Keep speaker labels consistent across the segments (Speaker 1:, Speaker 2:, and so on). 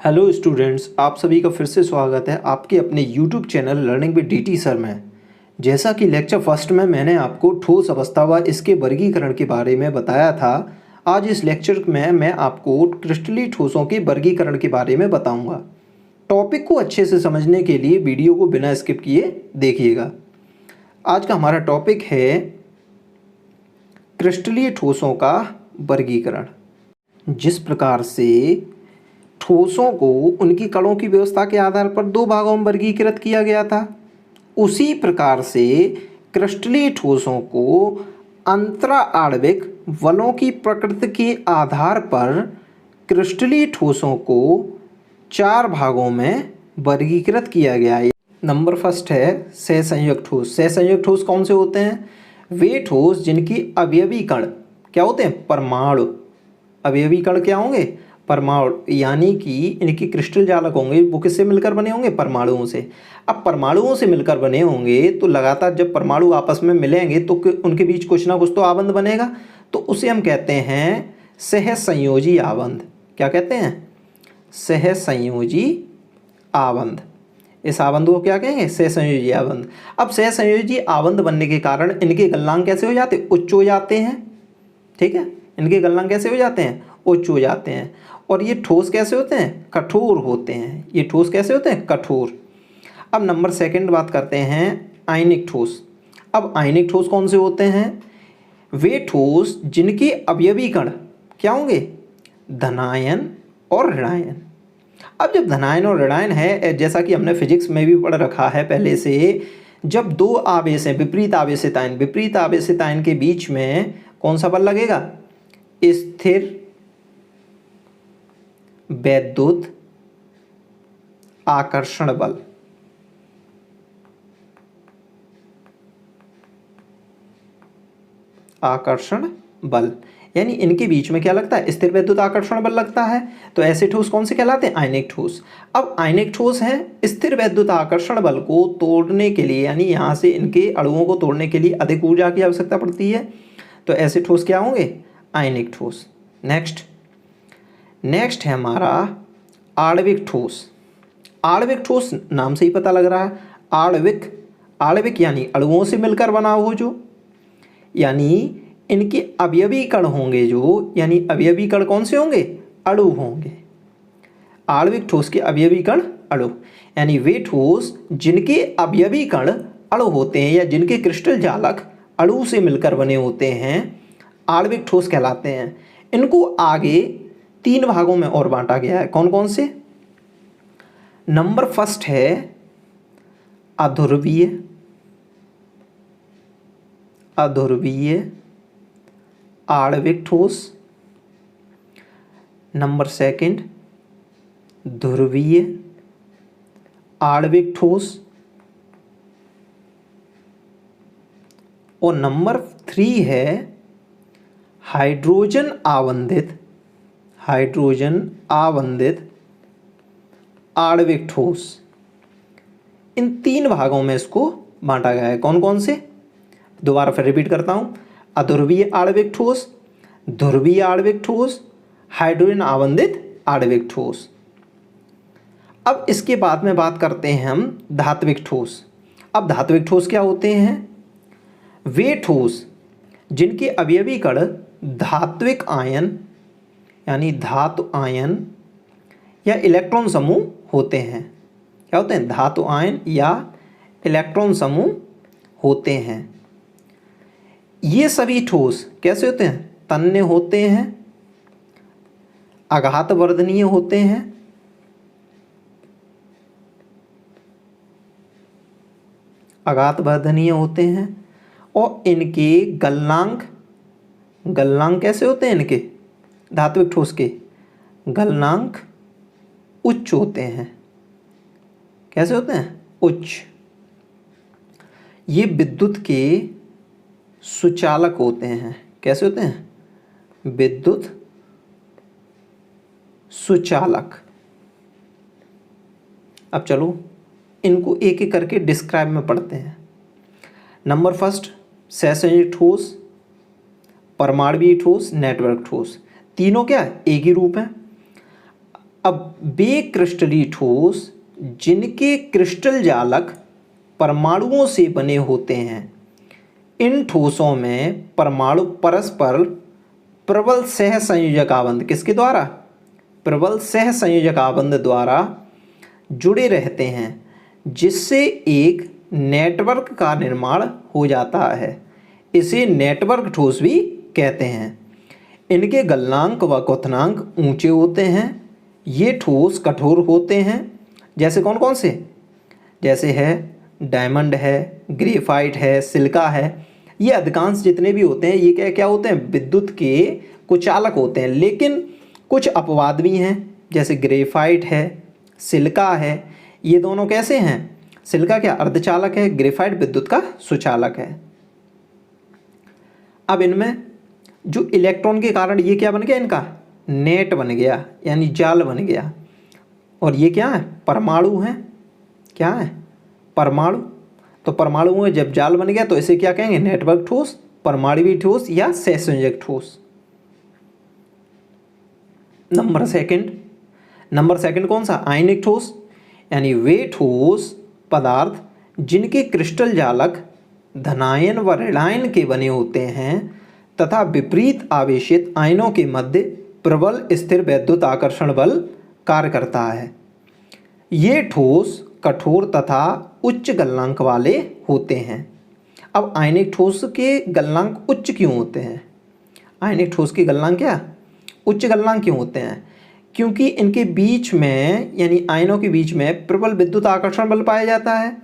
Speaker 1: Hello students, आप सभी का फिर से स्वागत है आपके अपने YouTube channel learning with DT sir में। जैसा कि लेक्चर फर्स्ट में मैंने आपको ठोस अवस्था व इसके वर्गीकरण के बारे में बताया था, आज इस लेक्चर में मैं आपको क्रिस्टलीय ठोसों के वर्गीकरण के बारे में बताऊंगा। टॉपिक को अच्छे से समझने के लिए वीडियो को बिना स्किप किए देखिएगा। आज का हमारा टॉपिक है क्रिस्टलीय ठोसों का वर्गीकरण। जिस प्रकार से ठोसों को उनकी कणों की व्यवस्था के आधार पर दो भागों में वर्गीकृत किया गया था, उसी प्रकार से क्रिस्टलीय ठोसों को अंतराआण्विक बलों की प्रकृति के आधार पर क्रिस्टलीय ठोसों को चार भागों में वर्गीकृत किया गया है। नंबर फर्स्ट है सहसंयुग ठोस। सहसंयुग ठोस कौन से होते हैं? वे ठोस जिनकी अवयवी कण क्या होते हैं? परमाणु। अवयवी कण क्या होंगे? परमाणु, यानी कि इनके क्रिस्टल जालक होंगे वो किससे मिलकर बने होंगे? परमाणुओं से। अब परमाणुओं से मिलकर बने होंगे तो लगातार जब परमाणु आपस में मिलेंगे तो उनके बीच कुछ ना कुछ तो आबंध बनेगा, तो उसे हम कहते हैं सहसंयोजी आबंध। क्या कहते हैं? सहसंयोजी आबंध। इस आबंध को क्या कहेंगे? सहसंयोजी आबंध। अब सहसंयोजी आबंध बनने के कारण इनके गलनांक कैसे हो जाते? उच्च हो जाते हैं। ठीक है, इनके गलनांक कैसे हो जाते हैं? उच्च हो जाते हैं। और ये ठोस कैसे होते हैं? कठोर होते हैं। ये ठोस कैसे होते हैं? कठोर। अब नंबर सेकंड बात करते हैं आयनिक ठोस। अब आयनिक ठोस कौन से होते हैं? वे ठोस जिनके अवयवी कण क्या होंगे? धनायन और ऋणायन। अब जब धनायन और ऋणायन है, जैसा कि हमने फिजिक्स में भी पढ़ रखा है पहले से, जब दो आवेश हैं विपरीत आवेशित आयन के बीच में कौन सा बल लगेगा? स्थिर वैद्युत आकर्षण बल। आकर्षण बल यानी इनके बीच में क्या लगता है? स्थिर वैद्युत आकर्षण बल लगता है। तो ऐसे ठोस कौन से कहलाते हैं? आयनिक ठोस। अब आयनिक ठोस है, स्थिर वैद्युत आकर्षण बल को तोड़ने के लिए, यानी यहाँ से इनके अणुओं को तोड़ने के लिए अधिक ऊर्जा की आवश्यकता पड़ती है, तो ऐसे ठोस क्या होंगे? आयनिक ठोस। नेक्स्ट है हमारा आणविक ठोस। आणविक ठोस नाम से ही पता लग रहा है, आणविक यानी अणुओं से मिलकर बना हो जो, यानी इनके अवयवी कण होंगे जो, यानी अवयवी कण कौन से होंगे? अणु होंगे। आणविक ठोस के अवयवी कण अणु, यानी वे ठोस जिनके अवयवी कण अणु होते हैं या जिनके क्रिस्टल जालक अणु से मिलकर बने होते हैं, आणविक ठोस कहलाते हैं। इनको आगे तीन भागों में और बांटा गया है। कौन कौन से? नंबर फर्स्ट है अध्रुवीय आणविक ठोस। नंबर सेकंड ध्रुवीय आणविक ठोस। और नंबर 3 है हाइड्रोजन आवंधित आणविक ठोस। इन तीन भागों में इसको बांटा गया है। कौन कौन से? दोबारा फिर रिपीट करता हूं, अध्रुवीय आणविक ठोस, ध्रुवीय आणविक ठोस, हाइड्रोजन आवंधित आणविक ठोस। अब इसके बाद में बात करते हैं हम धात्विक ठोस। अब धात्विक ठोस क्या होते हैं? वे ठोस जिनके अवयवी कण धात्विक आयन यानी धातु आयन या इलेक्ट्रॉन समूह होते हैं। क्या होते हैं? धातु आयन या इलेक्ट्रॉन समूह होते हैं। ये सभी ठोस कैसे होते हैं? तन्य होते हैं, आघातवर्धनीय होते हैं, और इनके गलनांक कैसे होते हैं? इनके धात्विक ठोस के गलनांक उच्च होते हैं। कैसे होते हैं? उच्च। ये विद्युत के सुचालक होते हैं। कैसे होते हैं? विद्युत सुचालक। अब चलो इनको एक एक करके डिस्क्राइब में पढ़ते हैं। नंबर फर्स्ट सहसंयोजी ठोस, परमाणुवीय ठोस, नेटवर्क ठोस। तीनों क्या है? एक ही रूप है। अब वे क्रिस्टलीय ठोस जिनके क्रिस्टल जालक परमाणुओं से बने होते हैं, इन ठोसों में परमाणु परस्पर प्रबल सहसंयोजक आबंध किसके द्वारा, प्रबल सहसंयोजक आबंध द्वारा जुड़े रहते हैं, जिससे एक नेटवर्क का निर्माण हो जाता है। इसे नेटवर्क ठोस भी कहते हैं। इनके गलनांक व क्वथनांक ऊंचे होते हैं। ये ठोस कठोर होते हैं। जैसे कौन कौन से, जैसे है डायमंड है, ग्रेफाइट है, सिलिका है। ये अधिकांश जितने भी होते हैं ये क्या क्या होते हैं, विद्युत के कुचालक होते हैं। लेकिन कुछ अपवाद भी हैं, जैसे ग्रेफाइट है, सिलिका है। ये दोनों कैसे हैं, सिलिका क्या अर्धचालक है, ग्रेफाइट विद्युत का सुचालक है। अब इनमें जो इलेक्ट्रॉन के कारण ये क्या बन गया, इनका नेट बन गया, यानी जाल बन गया। और ये क्या है, परमाणु हैं। क्या है, परमाणु। तो परमाणुओं में जब जाल बन गया तो इसे क्या कहेंगे, नेटवर्क ठोस, परमाणुवीय ठोस या सहसंयोजक ठोस। नंबर सेकंड कौन सा, आयनिक ठोस, यानी वे ठोस पदार्थ जिनके क्रिस्टल जालक धनायन व ऋणायन के बने होते हैं तथा विपरीत आवेशित आयनों के मध्य प्रबल स्थिर वैद्युत आकर्षण बल कार्य करता है। ये ठोस कठोर तथा उच्च गलनांक वाले होते हैं। अब आयनिक ठोस के गलनांक उच्च क्यों होते हैं, आयनिक ठोस के गलनांक क्या उच्च गलनांक क्यों होते हैं, क्योंकि इनके बीच में यानी आयनों के बीच में प्रबल विद्युत आकर्षण बल पाया जाता है।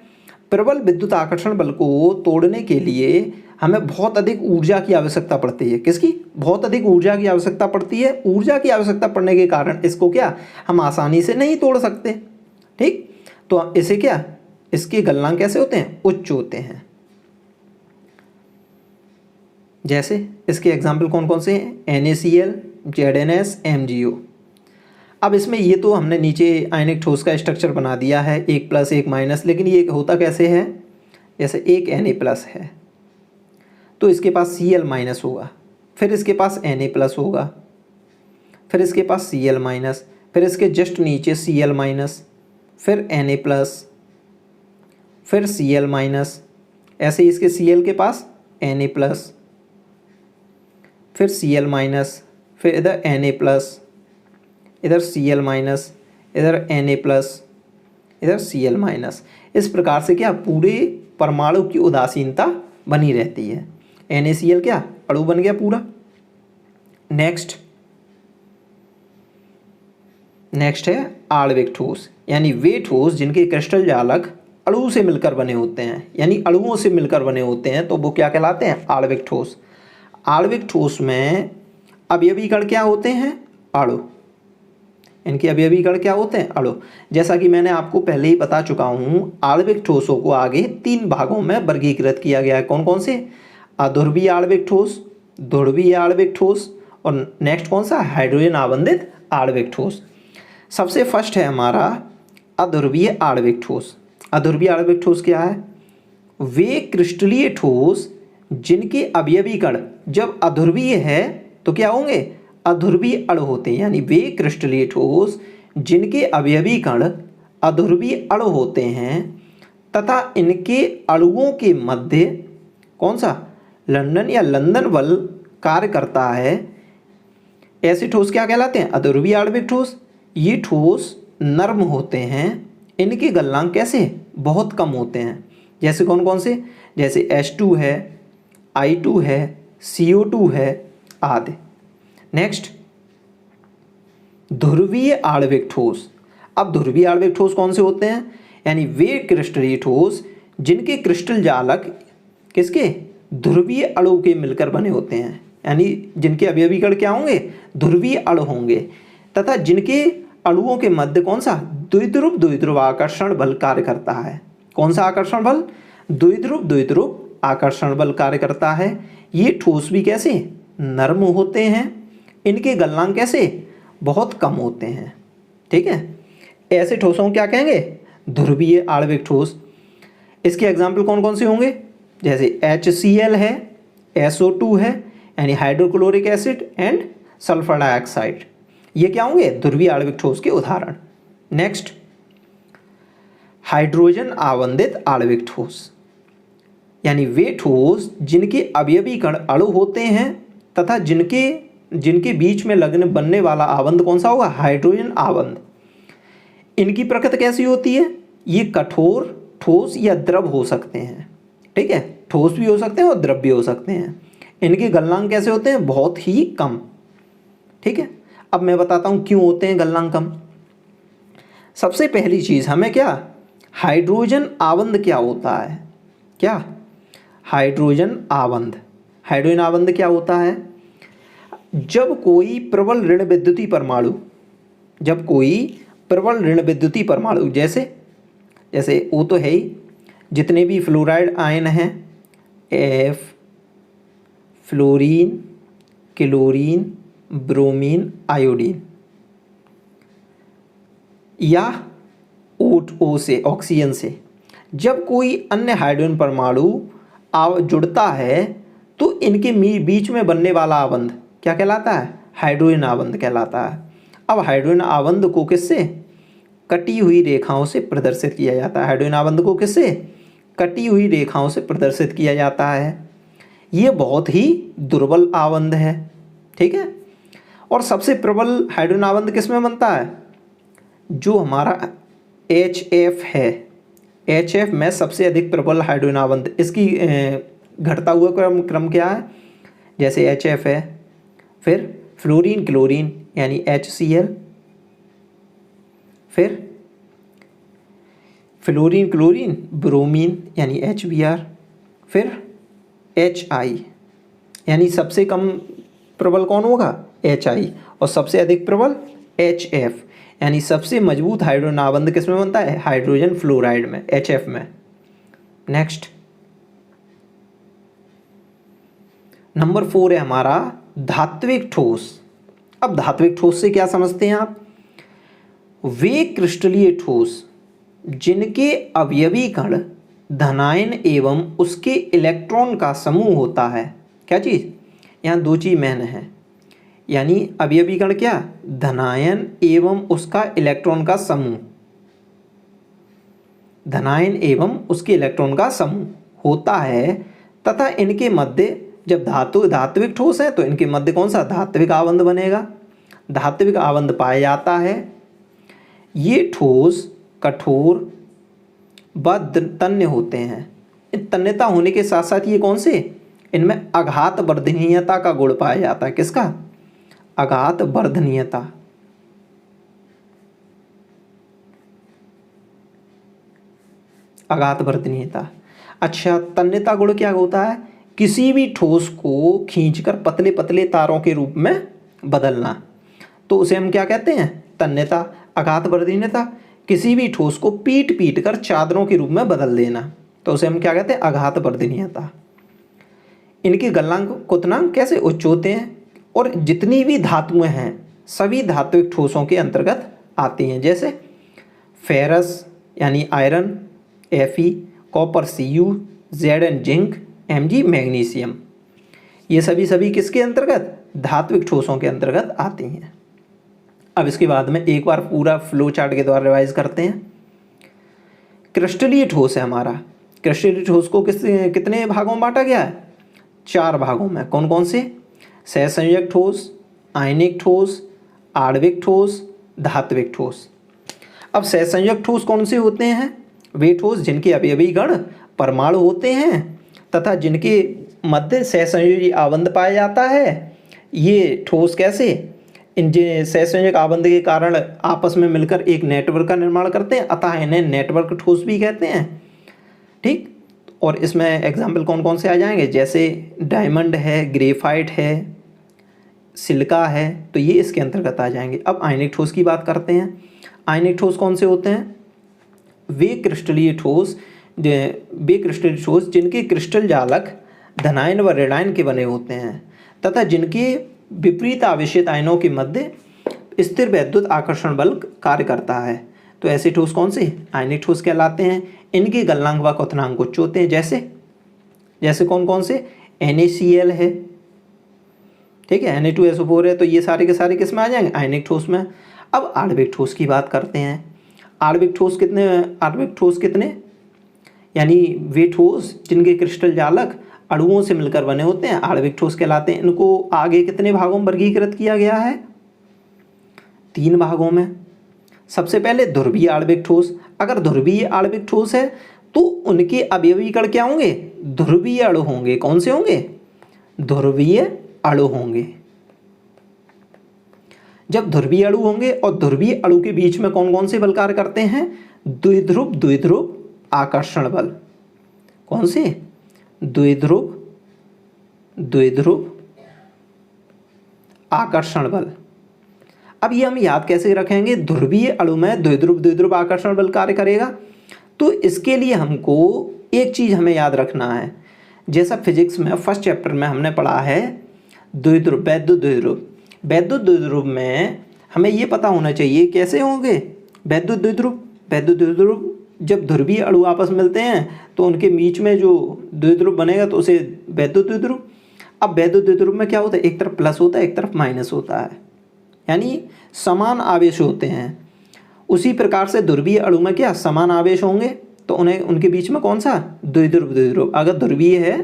Speaker 1: प्रबल विद्युत आकर्षण बल को तोड़ने के लिए हमें बहुत अधिक ऊर्जा की आवश्यकता पड़ती है। किसकी, बहुत अधिक ऊर्जा की आवश्यकता पड़ती है। ऊर्जा की आवश्यकता पड़ने के कारण इसको क्या हम आसानी से नहीं तोड़ सकते। ठीक, तो इसे क्या, इसके गलनांक कैसे होते हैं, उच्च होते हैं। जैसे इसके एग्जाम्पल कौन कौन से हैं, NaCl, ZnS, MgO। अब इसमें ये तो हमने नीचे आयनिक ठोस का स्ट्रक्चर बना दिया है, 1+ 1-, लेकिन ये होता कैसे है, जैसे एक Na+ है तो इसके पास Cl- होगा, फिर इसके पास Na+ होगा, फिर इसके पास Cl-, फिर इसके जस्ट नीचे Cl-, फिर Na+, फिर Cl-, ऐसे ही इसके Cl के पास Na+, फिर Cl-, फिर इधर Na+, इधर Cl-, इधर Na+, इधर Cl-। इस प्रकार से क्या पूरे परमाणु की उदासीनता बनी रहती है। NaCl क्या अणु बन गया पूरा। नेक्स्ट है आणविक ठोस, यानी वे ठोस जिनके क्रिस्टल जालक अणु से मिलकर बने होते हैं, यानी अणुओं से मिलकर बने होते हैं, तो वो क्या कहलाते हैं, आणविक ठोस। आणविक ठोस में अवयवी कण क्या होते हैं, अणु। इनके अवयवी कण क्या होते हैं, अणु। जैसा कि मैंने आपको पहले ही बता चुका हूँ, आणविक ठोसों को आगे 3 भागों में वर्गीकृत किया गया है। कौन कौन से, अध्रुवीय आणविक ठोस, ध्रुवीय आणविक ठोस और नेक्स्ट कौन सा, हाइड्रोजन आबंधित आणविक ठोस। सबसे फर्स्ट है हमारा अध्रुवीय आणविक ठोस। अध्रुवीय आणविक ठोस क्या है, वे क्रिस्टलीय ठोस जिनके अवयवी कण जब अध्रुवीय है तो क्या होंगे, अध्रुवीय अणु होते हैं। यानी वे क्रिस्टलीय ठोस जिनके अवयवी कण अध्रुवीय अणु होते हैं तथा इनके अणुओं के मध्य कौन सा, लंदन या लंदन बल कार्य करता है। ऐसे ठोस क्या कहलाते हैं, अध्रुवीय आणविक ठोस। ये ठोस नर्म होते हैं, इनके गलनांक कैसे, बहुत कम होते हैं। जैसे कौन कौन से, जैसे H2 है, I2 है, CO2 है आदि। नेक्स्ट ध्रुवीय आणविक ठोस। अब ध्रुवीय आणविक ठोस कौन से होते हैं, यानी वे क्रिस्टलीय ठोस जिनके क्रिस्टल जालक किसके, ध्रुवीय अणु के मिलकर बने होते हैं, यानी जिनके अवयवी कण क्या होंगे, ध्रुवीय अणु होंगे तथा जिनके अणुओं के मध्य कौन सा, द्विध्रुव आकर्षण बल कार्य करता है। कौन सा आकर्षण बल, द्विध्रुव आकर्षण बल कार्य करता है। ये ठोस भी कैसे, नर्म होते हैं, इनके गलनांक कैसे, बहुत कम होते हैं। ठीक है, ऐसे ठोसों को क्या कहेंगे, ध्रुवीय आणविक ठोस। इसके एग्जाम्पल कौन कौन से होंगे, जैसे HCl है, SO2 है, यानी hydrochloric acid and sulphur dioxide. ये क्या होंगे? ध्रुवीय आणविक ठोस के उदाहरण। नेक्स्ट, हाइड्रोजन आबंधित आणविक ठोस, यानी वे ठोस जिनके अवयवी कण अणु होते हैं तथा जिनके बीच में बनने वाला आबंध कौन सा होगा? हाइड्रोजन आबंध। इनकी प्रकृति कैसी होती है? ये कठोर, ठोस या द्रव हो सकते हैं। ठीक है, ठोस भी हो सकते हैं और द्रव भी हो सकते हैं। इनके गलनांक कैसे होते हैं? बहुत ही कम। ठीक है, अब मैं बताता हूँ क्यों होते हैं गलनांक कम। सबसे पहली चीज़ हमें क्या, हाइड्रोजन आबंध क्या होता है? क्या? हाइड्रोजन आबंध। हाइड्रोजन आबंध क्या होता है? जब कोई प्रबल ऋण विद्युतीय परमाणु, जैसे वो तो है ही, जितने भी फ्लोराइड आयन हैं, F, fluorine, chlorine, bromine, iodine, या O से, ऑक्सीजन से, जब कोई अन्य हाइड्रोजन परमाणु जुड़ता है तो इनके बीच में बनने वाला आबंध क्या कहलाता है? हाइड्रोजन आबंध कहलाता है। अब हाइड्रोजन आबंध को किससे? कटी हुई रेखाओं से प्रदर्शित किया जाता है। हाइड्रोजन आबंध को किससे? कटी हुई रेखाओं से प्रदर्शित किया जाता है। ये बहुत ही दुर्बल आबंध है। ठीक है, और सबसे प्रबल हाइड्रोजन आबंध किस में बनता है? जो हमारा HF है, HF में सबसे अधिक प्रबल हाइड्रोजन आबंध। इसकी घटता हुआ क्रम क्या है? जैसे HF है, फिर फ्लोरीन क्लोरीन यानी HCl, फिर फ्लोरीन क्लोरीन ब्रोमीन यानी HBr, फिर HI, यानी सबसे कम प्रबल कौन होगा? HI, और सबसे अधिक प्रबल HF, यानी सबसे मजबूत हाइड्रोजन आबंध किस में बनता है? हाइड्रोजन फ्लोराइड में, HF में। नेक्स्ट, नंबर 4 है हमारा धात्विक ठोस। अब धात्विक ठोस से क्या समझते हैं आप? वे क्रिस्टलीय ठोस जिनके अवयवी कण धनायन एवं उसके इलेक्ट्रॉन का समूह होता है। क्या चीज़? यहाँ दो चीज़ मेन है, यानी अवयवी कण क्या? धनायन एवं उसका इलेक्ट्रॉन का समूह। धनायन एवं उसके इलेक्ट्रॉन का समूह होता है तथा इनके मध्य, जब धात्विक ठोस है तो इनके मध्य कौन सा? धात्विक आबंध बनेगा। धात्विक आबंध पाया जाता है। ये ठोस कठोर व तन्य होते हैं। तन्यता होने के साथ साथ ये कौन से? इनमें आघात वर्धनीयता का गुण पाया जाता है। किसका? आघात वर्धनीयता। आघात वर्धनीयता। अच्छा, तन्यता गुण क्या होता है? किसी भी ठोस को खींचकर पतले पतले तारों के रूप में बदलना, तो उसे हम क्या कहते हैं? तन्यता। आघात वर्धनीयता, किसी भी ठोस को पीट कर चादरों के रूप में बदल देना, तो उसे हम क्या कहते हैं? आघात वर्धनीयता। इनके गलनांक क्वथनांक कैसे उच्च होते हैं, और जितनी भी धातुएं हैं सभी धात्विक ठोसों के अंतर्गत आती हैं। जैसे फेरस यानी iron Fe, copper Cu, Zn zinc, Mg magnesium, ये सभी किसके अंतर्गत? धात्विक ठोसों के अंतर्गत आती हैं। अब इसके बाद में एक बार पूरा फ्लो चार्ट के द्वारा रिवाइज करते हैं। क्रिस्टलीय ठोस है हमारा। क्रिस्टलीय ठोस को कितने भागों में बांटा गया है? 4 भागों में। कौन कौन से? सहसंयोजक ठोस, आयनिक ठोस, आणविक ठोस, धात्विक ठोस। अब सहसंयोजक ठोस कौन से होते हैं? वे ठोस जिनके अवयवी कण परमाणु होते हैं तथा जिनके मध्य सहसंयोजी आबंध पाया जाता है। ये ठोस कैसे? इन सहसंयोजक आबंध के कारण आपस में मिलकर एक नेटवर्क का निर्माण करते हैं, अतः इन्हें नेटवर्क ठोस भी कहते हैं। ठीक, और इसमें एग्जाम्पल कौन कौन से आ जाएंगे? जैसे डायमंड है, ग्रेफाइट है, सिलिका है, तो ये इसके अंतर्गत आ जाएंगे। अब आयनिक ठोस की बात करते हैं। आयनिक ठोस कौन से होते हैं? वे क्रिस्टलीय ठोस जिनके क्रिस्टल जालक धनायन व ऋणायन के बने होते हैं तथा जिनके विपरीत आवेशित आयनों के मध्य स्थिर वैद्युत आकर्षण बल कार्य करता है। तो ऐसे ठोस कौन से? आयनिक ठोस कहलाते हैं। इनके गलनांक व क्वथनांक उच्च होते हैं। जैसे कौन कौन से? NaCl है, ठीक है। Na2SO4 है तो ये सारे के सारे किस में आ जाएंगे, आयनिक ठोस में। अब आणविक ठोस की बात करते हैं। आणविक ठोस कितने, यानी वे ठोस जिनके क्रिस्टल जालक अणुओं से मिलकर बने होते हैं आणविक ठोस कहलाते हैं। इनको आगे कितने भागों में वर्गीकृत किया गया है, 3 भागों में। सबसे पहले ध्रुवीय आणविक ठोस। अगर ध्रुवीय आणविक ठोस है तो उनके अवयवी कण क्या होंगे, ध्रुवीय अणु होंगे। कौन से होंगे, ध्रुवीय अणु होंगे। जब ध्रुवीय अणु होंगे और ध्रुवीय अणु के बीच में कौन कौन से बल कार्य करते हैं, द्विध्रुव आकर्षण बल। कौन से, द्विध्रुव आकर्षण बल। अब ये हम याद कैसे रखेंगे, ध्रुवीय अणु में द्विध्रुव आकर्षण बल कार्य करेगा। तो इसके लिए हमको एक चीज हमें याद रखना है, जैसा फिजिक्स में फर्स्ट चैप्टर में हमने पढ़ा है वैद्युत द्विध्रुव में हमें ये पता होना चाहिए कैसे होंगे वैद्युत द्विध्रुव। जब ध्रुवीय अणु आपस में मिलते हैं तो उनके बीच में जो द्विध्रुव बनेगा तो उसे वैद्युत द्विध्रुव। अब वैद्युत द्विध्रुव में क्या होता है, एक तरफ प्लस होता है एक तरफ माइनस होता है, यानी समान आवेश होते हैं। उसी प्रकार से ध्रुवीय अणु में क्या समान आवेश होंगे तो उनके बीच में कौन सा, द्विध्रुव। अगर ध्रुवीय है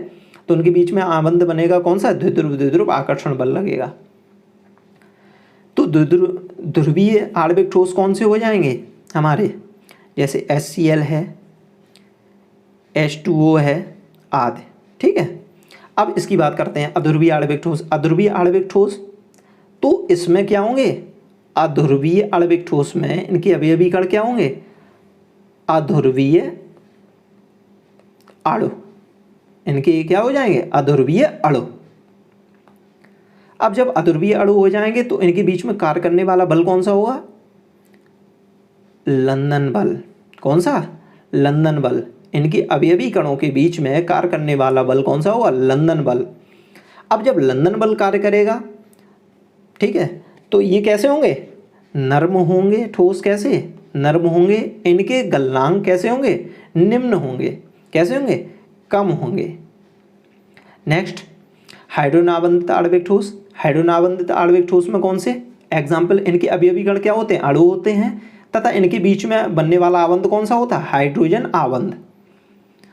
Speaker 1: तो उनके बीच में आबंध बनेगा कौन सा, द्विध्रुव आकर्षण बल लगेगा। तो ध्रुवीय आणविक ठोस कौन से हो जाएंगे हमारे, जैसे HCl है, H2O है आदि। ठीक है। अब इसकी बात करते हैं अध्रुवीय आणविक ठोस। अध्रुवीय आणविक ठोस तो इसमें क्या होंगे, अध्रुवीय आणविक ठोस में इनके अवयवी कण क्या होंगे, अध्रुवीय अणु। इनके क्या हो जाएंगे, अध्रुवीय अणु। अब जब अध्रुवीय अणु हो जाएंगे तो इनके बीच में कार्य करने वाला बल कौन सा होगा, लंदन बल। कौन सा, लंदन बल। इनके अवयवी कणों के बीच में कार्य करने वाला बल कौन सा होगा, लंदन बल। अब जब लंदन बल कार्य करेगा, ठीक है, तो ये कैसे होंगे, नर्म होंगे ठोस। कैसे, नर्म होंगे। इनके गलनांक कैसे होंगे, निम्न होंगे। कैसे होंगे, कम होंगे। नेक्स्ट, हाइड्रोजन आबंधित आणविक ठोस। हाइड्रोजन आबंधित आणविक ठोस में कौन से एग्जाम्पल, इनके अवयवी कण क्या होते हैं, अणु होते हैं तथा इनके बीच में बनने वाला आबंध कौन सा होता है, हाइड्रोजन आबंध।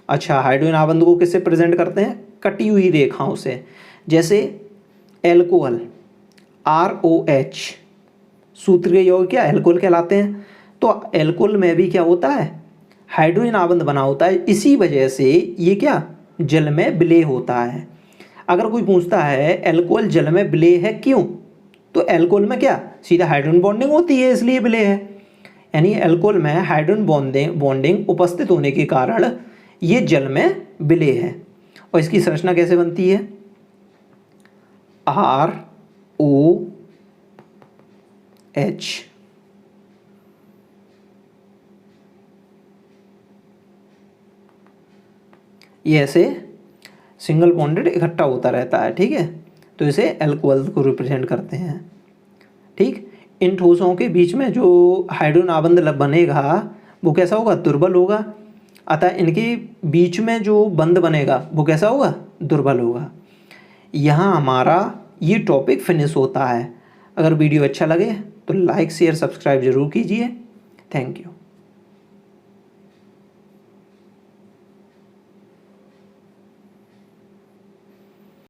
Speaker 1: अच्छा, हाइड्रोजन आबंध को किससे प्रेजेंट करते हैं, कटी हुई रेखाओं से। जैसे एल्कोहल ROH, सूत्र के यौगिक क्या एल्कोहल कहलाते हैं। तो एल्कोहल में भी क्या होता है, हाइड्रोजन आबंध बना होता है। इसी वजह से ये क्या जल में विलेय होता है। अगर कोई पूछता है एल्कोहल जल में विलेय है क्यों, तो एल्कोहल में क्या सीधा हाइड्रोजन बॉन्डिंग होती है इसलिए विलेय है। यानी एल्कोहल में हाइड्रोजन बॉन्डिंग उपस्थित होने के कारण ये जल में विलेय है। और इसकी संरचना कैसे बनती है, ROH। ये ऐसे सिंगल बॉन्डेड इकट्ठा होता रहता है। ठीक है, तो इसे एल्कोहल को रिप्रेजेंट करते हैं। ठीक, इन ठोसों के बीच में जो हाइड्रोजन आबंध बनेगा वो कैसा होगा, दुर्बल होगा। अतः इनके बीच में जो बंध बनेगा वो कैसा होगा, दुर्बल होगा। यहाँ हमारा ये टॉपिक फिनिश होता है। अगर वीडियो अच्छा लगे तो लाइक शेयर सब्सक्राइब जरूर कीजिए। Thank you.